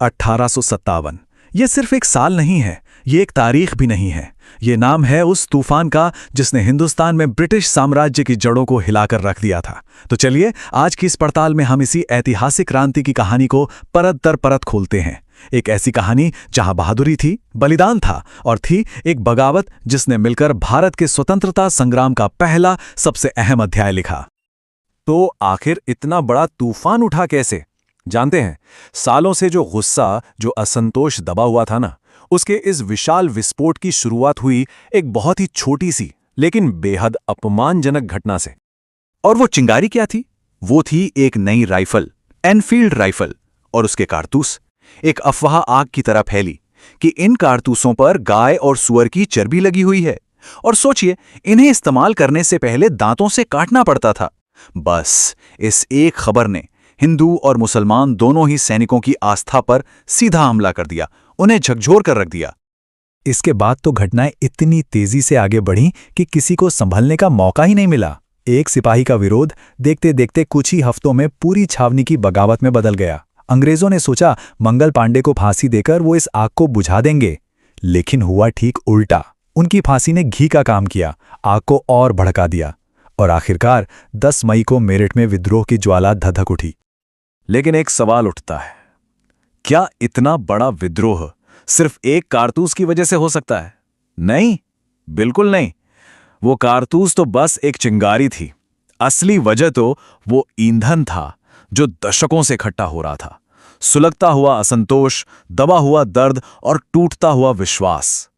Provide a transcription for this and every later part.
1857। ये सिर्फ एक साल नहीं है, ये एक तारीख भी नहीं है। ये नाम है उस तूफान का जिसने हिंदुस्तान में ब्रिटिश साम्राज्य की जड़ों को हिलाकर रख दिया था। तो चलिए आज की इस पड़ताल में हम इसी ऐतिहासिक क्रांति की कहानी को परत दर परत खोलते हैं। एक ऐसी कहानी जहां बहादुरी थी, बलिदान था और थी एक बगावत जिसने मिलकर भारत के स्वतंत्रता संग्राम का पहला सबसे अहम अध्याय लिखा। तो आखिर इतना बड़ा तूफान उठा कैसे? जानते हैं, सालों से जो गुस्सा, जो असंतोष दबा हुआ था ना, उसके इस विशाल विस्फोट की शुरुआत हुई एक बहुत ही छोटी सी लेकिन बेहद अपमानजनक घटना से। और वो चिंगारी क्या थी? वो थी एक नई राइफल, एनफील्ड राइफल, और उसके कारतूस। एक अफवाह आग की तरह फैली कि इन कारतूसों पर गाय और सुअर की चर्बी लगी हुई है। और सोचिए, इन्हें इस्तेमाल करने से पहले दांतों से काटना पड़ता था। बस इस एक खबर ने हिंदू और मुसलमान दोनों ही सैनिकों की आस्था पर सीधा हमला कर दिया, उन्हें झकझोर कर रख दिया। इसके बाद तो घटनाएं इतनी तेजी से आगे बढ़ीं कि किसी को संभलने का मौका ही नहीं मिला। एक सिपाही का विरोध देखते देखते कुछ ही हफ्तों में पूरी छावनी की बगावत में बदल गया। अंग्रेजों ने सोचा मंगल पांडे को फांसी देकर वो इस आग को बुझा देंगे, लेकिन हुआ ठीक उल्टा। उनकी फांसी ने घी का काम किया, आग को और भड़का दिया और आखिरकार 10 मई को मेरठ में विद्रोह की ज्वाला धधक उठी। लेकिन एक सवाल उठता है, क्या इतना बड़ा विद्रोह सिर्फ एक कारतूस की वजह से हो सकता है? नहीं, बिल्कुल नहीं। वो कारतूस तो बस एक चिंगारी थी। असली वजह तो वो ईंधन था जो दशकों से इकट्ठा हो रहा था। सुलगता हुआ असंतोष, दबा हुआ दर्द और टूटता हुआ विश्वास।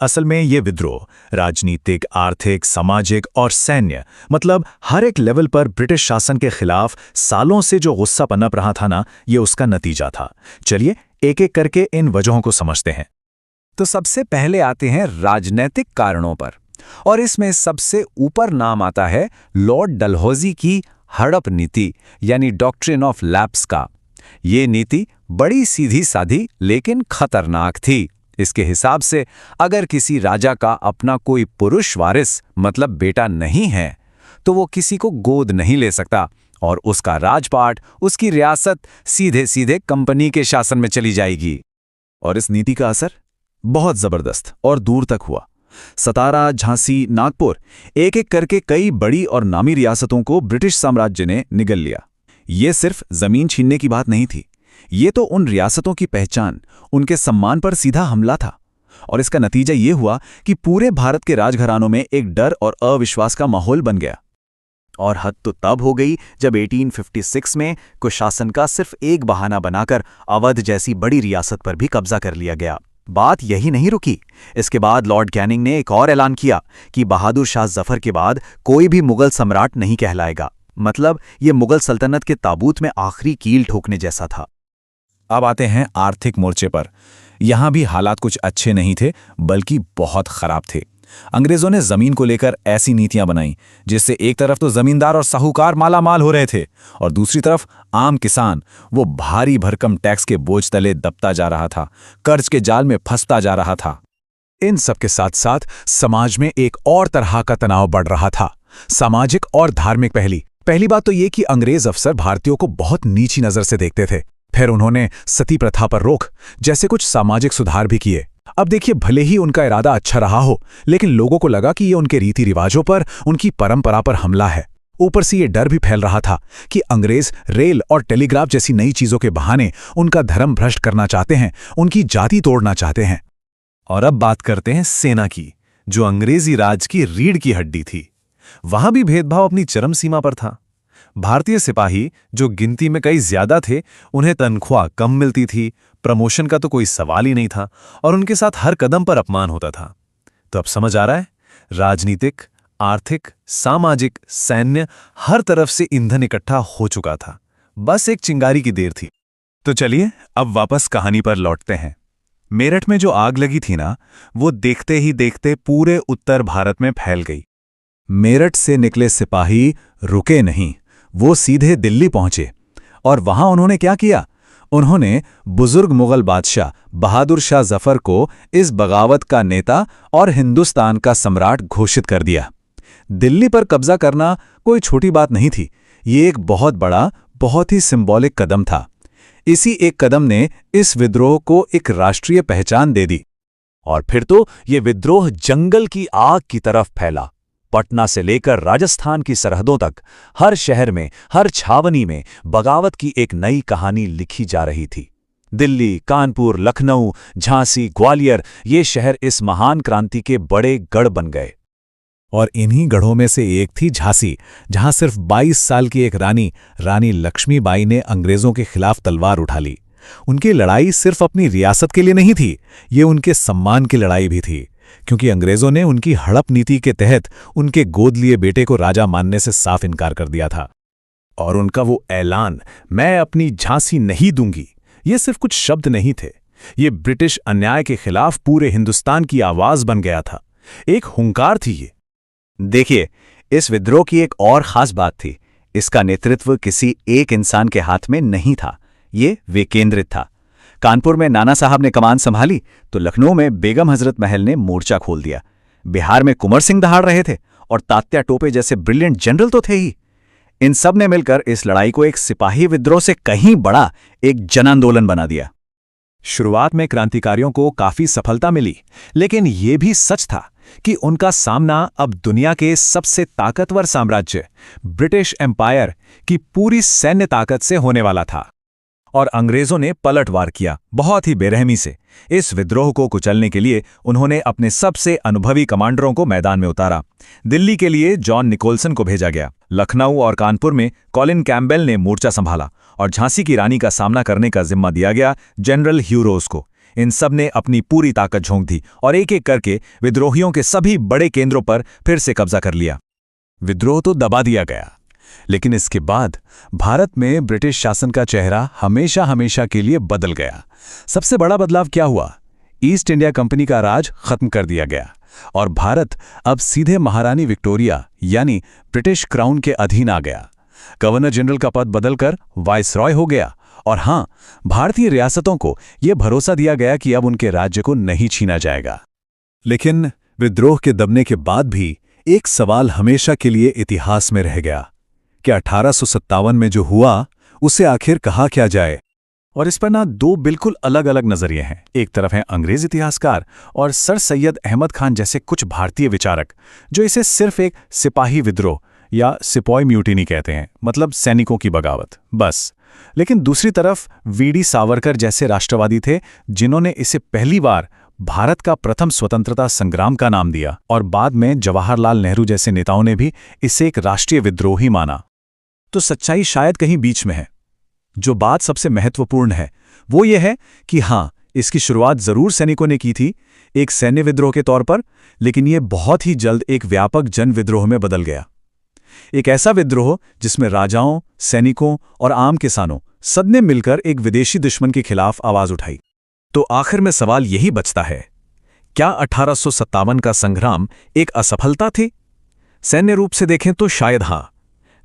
असल में ये विद्रोह राजनीतिक, आर्थिक, सामाजिक और सैन्य, मतलब हर एक लेवल पर ब्रिटिश शासन के खिलाफ सालों से जो गुस्सा पनप रहा था ना, ये उसका नतीजा था। चलिए एक एक करके इन वजहों को समझते हैं। तो सबसे पहले आते हैं राजनीतिक कारणों पर, और इसमें सबसे ऊपर नाम आता है लॉर्ड डलहौजी की हड़प नीति, यानी डॉक्ट्रिन ऑफ लैप्स का। ये नीति बड़ी सीधी साधी लेकिन खतरनाक थी। इसके हिसाब से अगर किसी राजा का अपना कोई पुरुष वारिस, मतलब बेटा नहीं है, तो वो किसी को गोद नहीं ले सकता और उसका राजपाट, उसकी रियासत सीधे सीधे कंपनी के शासन में चली जाएगी। और इस नीति का असर बहुत जबरदस्त और दूर तक हुआ। सतारा, झांसी, नागपुर, एक एक करके कई बड़ी और नामी रियासतों को ब्रिटिश साम्राज्य ने निगल लिया। ये सिर्फ जमीन छीनने की बात नहीं थी, ये तो उन रियासतों की पहचान, उनके सम्मान पर सीधा हमला था। और इसका नतीजा ये हुआ कि पूरे भारत के राजघरानों में एक डर और अविश्वास का माहौल बन गया। और हद तो तब हो गई जब 1856 में कुशासन का सिर्फ एक बहाना बनाकर अवध जैसी बड़ी रियासत पर भी कब्जा कर लिया गया। बात यही नहीं रुकी। इसके बाद लॉर्ड कैनिंग ने एक और ऐलान किया कि बहादुर शाह जफर के बाद कोई भी मुगल सम्राट नहीं कहलाएगा। मतलब ये मुगल सल्तनत के ताबूत में आखिरी कील ठोकने जैसा था। अब आते हैं आर्थिक मोर्चे पर। यहां भी हालात कुछ अच्छे नहीं थे, बल्कि बहुत खराब थे। अंग्रेजों ने जमीन को लेकर ऐसी नीतियां बनाई जिससे एक तरफ तो जमींदार और साहूकार मालामाल हो रहे थे और दूसरी तरफ आम किसान वो भारी भरकम टैक्स के बोझ तले दबता जा रहा था, कर्ज के जाल में फंसता जा रहा था। इन सब के साथ साथ समाज में एक और तरह का तनाव बढ़ रहा था, सामाजिक और धार्मिक। पहली बात तो ये कि अंग्रेज अफसर भारतीयों को बहुत नीची नजर से देखते थे। फिर उन्होंने सती प्रथा पर रोक जैसे कुछ सामाजिक सुधार भी किए। अब देखिए, भले ही उनका इरादा अच्छा रहा हो, लेकिन लोगों को लगा कि ये उनके रीति रिवाजों पर, उनकी परंपरा पर हमला है। ऊपर से ये डर भी फैल रहा था कि अंग्रेज रेल और टेलीग्राफ जैसी नई चीजों के बहाने उनका धर्म भ्रष्ट करना चाहते हैं, उनकी जाति तोड़ना चाहते हैं। और अब बात करते हैं सेना की, जो अंग्रेजी राज की रीढ़ की हड्डी थी। वहां भी भेदभाव अपनी चरम सीमा पर था। भारतीय सिपाही, जो गिनती में कई ज्यादा थे, उन्हें तनख्वाह कम मिलती थी, प्रमोशन का तो कोई सवाल ही नहीं था और उनके साथ हर कदम पर अपमान होता था। तो अब समझ आ रहा है, राजनीतिक, आर्थिक, सामाजिक, सैन्य, हर तरफ से ईंधन इकट्ठा हो चुका था। बस एक चिंगारी की देर थी। तो चलिए अब वापस कहानी पर लौटते हैं। मेरठ में जो आग लगी थी ना, वो देखते ही देखते पूरे उत्तर भारत में फैल गई। मेरठ से निकले सिपाही रुके नहीं, वो सीधे दिल्ली पहुंचे। और वहां उन्होंने क्या किया? उन्होंने बुजुर्ग मुगल बादशाह बहादुर शाह जफर को इस बगावत का नेता और हिंदुस्तान का सम्राट घोषित कर दिया। दिल्ली पर कब्जा करना कोई छोटी बात नहीं थी, ये एक बहुत बड़ा, बहुत ही सिंबॉलिक कदम था। इसी एक कदम ने इस विद्रोह को एक राष्ट्रीय पहचान दे दी। और फिर तो ये विद्रोह जंगल की आग की तरफ फैला। पटना से लेकर राजस्थान की सरहदों तक हर शहर में, हर छावनी में बगावत की एक नई कहानी लिखी जा रही थी। दिल्ली, कानपुर, लखनऊ, झांसी, ग्वालियर, ये शहर इस महान क्रांति के बड़े गढ़ बन गए। और इन्हीं गढ़ों में से एक थी झांसी, जहां सिर्फ 22 साल की एक रानी लक्ष्मीबाई ने अंग्रेजों के खिलाफ तलवार उठा ली। उनकी लड़ाई सिर्फ अपनी रियासत के लिए नहीं थी, ये उनके सम्मान की लड़ाई भी थी, क्योंकि अंग्रेजों ने उनकी हड़प नीति के तहत उनके गोद लिए बेटे को राजा मानने से साफ इनकार कर दिया था। और उनका वो ऐलान, मैं अपनी झांसी नहीं दूंगी, ये सिर्फ कुछ शब्द नहीं थे, ये ब्रिटिश अन्याय के खिलाफ पूरे हिंदुस्तान की आवाज बन गया था, एक हुंकार थी ये। देखिए, इस विद्रोह की एक और खास बात थी, इसका नेतृत्व किसी एक इंसान के हाथ में नहीं था, ये विकेंद्रित था। कानपुर में नाना साहब ने कमान संभाली तो लखनऊ में बेगम हजरत महल ने मोर्चा खोल दिया। बिहार में कुंवर सिंह दहाड़ रहे थे और तात्या टोपे जैसे ब्रिलियंट जनरल तो थे ही। इन सब ने मिलकर इस लड़ाई को एक सिपाही विद्रोह से कहीं बड़ा एक जन आंदोलन बना दिया। शुरुआत में क्रांतिकारियों को काफी सफलता मिली, लेकिन यह भी सच था कि उनका सामना अब दुनिया के सबसे ताकतवर साम्राज्य ब्रिटिश एम्पायर की पूरी सैन्य ताकत से होने वाला था। और अंग्रेजों ने पलटवार किया, बहुत ही बेरहमी से। इस विद्रोह को कुचलने के लिए उन्होंने अपने सबसे अनुभवी कमांडरों को मैदान में उतारा। दिल्ली के लिए जॉन निकोलसन को भेजा गया, लखनऊ और कानपुर में कॉलिन कैम्पबेल ने मोर्चा संभाला और झांसी की रानी का सामना करने का जिम्मा दिया गया जनरल ह्यू रोज को। इन सब ने अपनी पूरी ताकत झोंक दी और एक एक करके विद्रोहियों के सभी बड़े केंद्रों पर फिर से कब्जा कर लिया। विद्रोह तो दबा दिया गया, लेकिन इसके बाद भारत में ब्रिटिश शासन का चेहरा हमेशा हमेशा के लिए बदल गया। सबसे बड़ा बदलाव क्या हुआ? ईस्ट इंडिया कंपनी का राज खत्म कर दिया गया और भारत अब सीधे महारानी विक्टोरिया यानी ब्रिटिश क्राउन के अधीन आ गया। गवर्नर जनरल का पद बदलकर वाइसरॉय हो गया और हां, भारतीय रियासतों को यह भरोसा दिया गया कि अब उनके राज्य को नहीं छीना जाएगा। लेकिन विद्रोह के दबने के बाद भी एक सवाल हमेशा के लिए इतिहास में रह गया कि 1857 में जो हुआ उसे आखिर कहा क्या जाए। और इस पर ना दो बिल्कुल अलग अलग नजरिए हैं। एक तरफ हैं अंग्रेज इतिहासकार और सर सैयद अहमद खान जैसे कुछ भारतीय विचारक जो इसे सिर्फ एक सिपाही विद्रोह या सिपॉय म्यूटिनी कहते हैं, मतलब सैनिकों की बगावत, बस। लेकिन दूसरी तरफ वीडी सावरकर जैसे राष्ट्रवादी थे जिन्होंने इसे पहली बार भारत का प्रथम स्वतंत्रता संग्राम का नाम दिया और बाद में जवाहरलाल नेहरू जैसे नेताओं ने भी इसे एक राष्ट्रीय विद्रोह ही माना। तो सच्चाई शायद कहीं बीच में है। जो बात सबसे महत्वपूर्ण है वो ये है कि हां, इसकी शुरुआत जरूर सैनिकों ने की थी एक सैन्य विद्रोह के तौर पर, लेकिन यह बहुत ही जल्द एक व्यापक जन विद्रोह में बदल गया। एक ऐसा विद्रोह जिसमें राजाओं, सैनिकों और आम किसानों सबने मिलकर एक विदेशी दुश्मन के खिलाफ आवाज उठाई। तो आखिर में सवाल यही बचता है, क्या 1857 का संग्राम एक असफलता थी? सैन्य रूप से देखें तो शायद हां,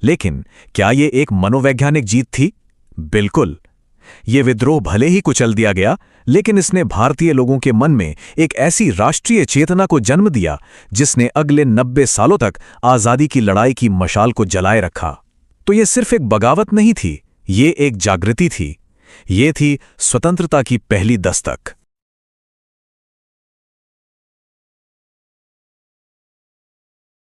लेकिन क्या ये एक मनोवैज्ञानिक जीत थी? बिल्कुल। ये विद्रोह भले ही कुचल दिया गया, लेकिन इसने भारतीय लोगों के मन में एक ऐसी राष्ट्रीय चेतना को जन्म दिया जिसने अगले 90 सालों तक आजादी की लड़ाई की मशाल को जलाए रखा। तो ये सिर्फ एक बगावत नहीं थी, ये एक जागृति थी। ये थी स्वतंत्रता की पहली दस्तक।